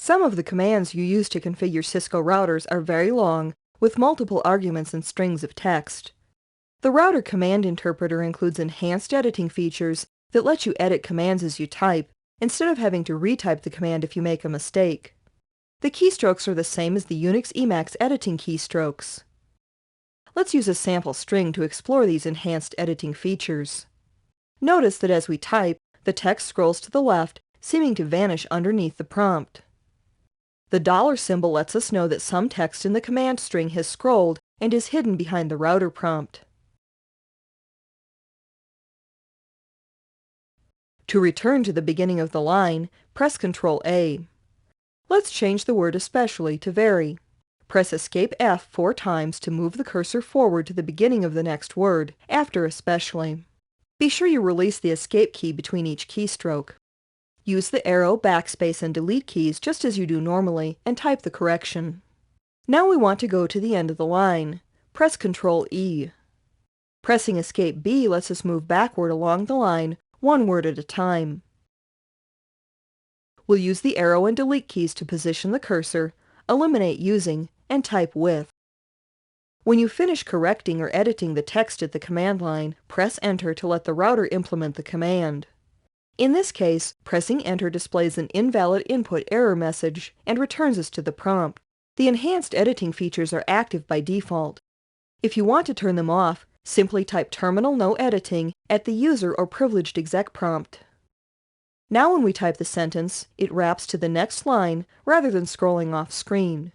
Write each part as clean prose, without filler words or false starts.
Some of the commands you use to configure Cisco routers are very long, with multiple arguments and strings of text. The router command interpreter includes enhanced editing features that let you edit commands as you type, instead of having to retype the command if you make a mistake. The keystrokes are the same as the Unix Emacs editing keystrokes. Let's use a sample string to explore these enhanced editing features. Notice that as we type, the text scrolls to the left, seeming to vanish underneath the prompt. The dollar symbol lets us know that some text in the command string has scrolled and is hidden behind the router prompt. To return to the beginning of the line, press Ctrl-A. Let's change the word especially to very. Press Escape F 4 times to move the cursor forward to the beginning of the next word, after especially. Be sure you release the Escape key between each keystroke. Use the arrow, backspace, and delete keys just as you do normally, and type the correction. Now we want to go to the end of the line. Press Ctrl-E. Pressing Escape B lets us move backward along the line, one word at a time. We'll use the arrow and delete keys to position the cursor, eliminate using, and type with. When you finish correcting or editing the text at the command line, press Enter to let the router implement the command. In this case, pressing Enter displays an invalid input error message and returns us to the prompt. The enhanced editing features are active by default. If you want to turn them off, simply type Terminal No Editing at the user or privileged exec prompt. Now when we type the sentence, it wraps to the next line rather than scrolling off screen.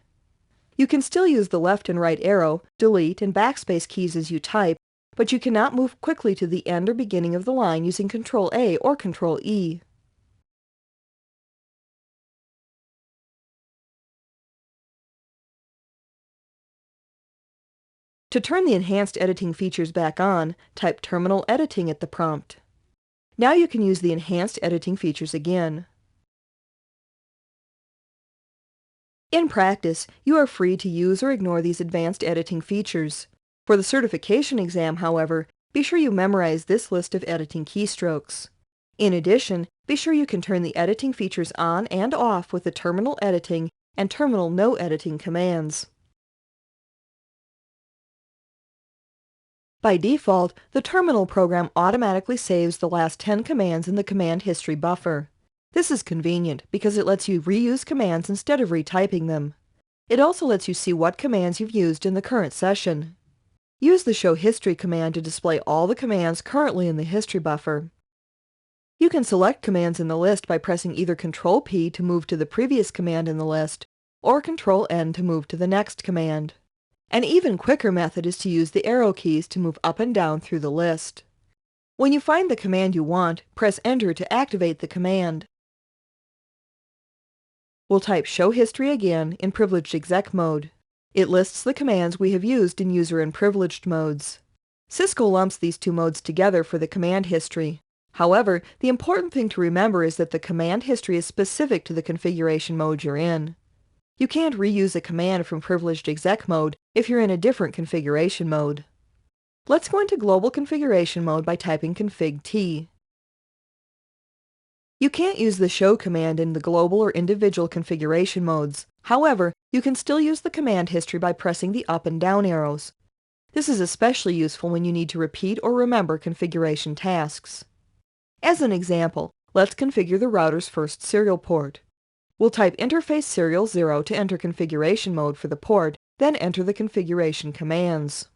You can still use the left and right arrow, delete, and backspace keys as you type, but you cannot move quickly to the end or beginning of the line using Ctrl-A or Ctrl-E. To turn the enhanced editing features back on, type Terminal Editing at the prompt. Now you can use the enhanced editing features again. In practice, you are free to use or ignore these advanced editing features. For the certification exam, however, be sure you memorize this list of editing keystrokes. In addition, be sure you can turn the editing features on and off with the Terminal Editing and Terminal No Editing commands. By default, the terminal program automatically saves the last 10 commands in the command history buffer. This is convenient because it lets you reuse commands instead of retyping them. It also lets you see what commands you've used in the current session. Use the Show History command to display all the commands currently in the history buffer. You can select commands in the list by pressing either Ctrl-P to move to the previous command in the list, or Ctrl-N to move to the next command. An even quicker method is to use the arrow keys to move up and down through the list. When you find the command you want, press Enter to activate the command. We'll type Show History again in Privileged Exec mode. It lists the commands we have used in User and Privileged modes. Cisco lumps these two modes together for the command history. However, the important thing to remember is that the command history is specific to the configuration mode you're in. You can't reuse a command from Privileged Exec mode if you're in a different configuration mode. Let's go into Global Configuration mode by typing config-t. You can't use the Show command in the global or individual configuration modes. However, you can still use the command history by pressing the up and down arrows. This is especially useful when you need to repeat or remember configuration tasks. As an example, let's configure the router's first serial port. We'll type interface serial 0 to enter configuration mode for the port, then enter the configuration commands.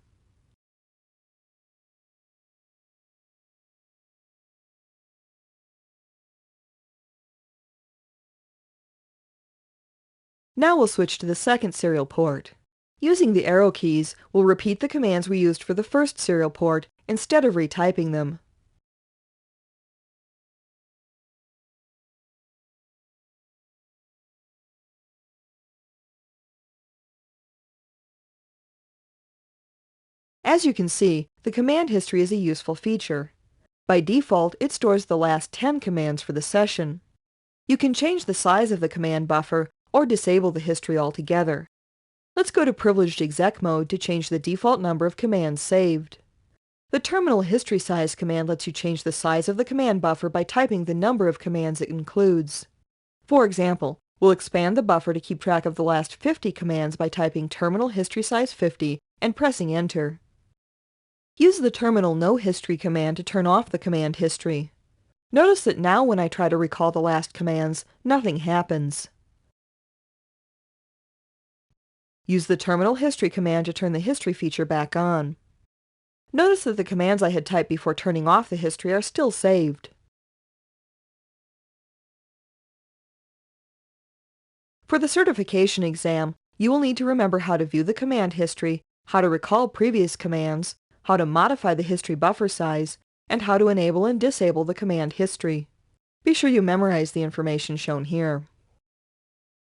Now we'll switch to the second serial port. Using the arrow keys, we'll repeat the commands we used for the first serial port instead of retyping them. As you can see, the command history is a useful feature. By default, it stores the last 10 commands for the session. You can change the size of the command buffer or disable the history altogether. Let's go to Privileged Exec mode to change the default number of commands saved. The Terminal History Size command lets you change the size of the command buffer by typing the number of commands it includes. For example, We'll expand the buffer to keep track of the last 50 commands by typing terminal history size 50 and pressing enter. Use the terminal no history command to turn off the command history. Notice that now when I try to recall the last commands, nothing happens. Use the terminal history command to turn the history feature back on. Notice that the commands I had typed before turning off the history are still saved. For the certification exam, you will need to remember how to view the command history, how to recall previous commands, how to modify the history buffer size, and how to enable and disable the command history. Be sure you memorize the information shown here.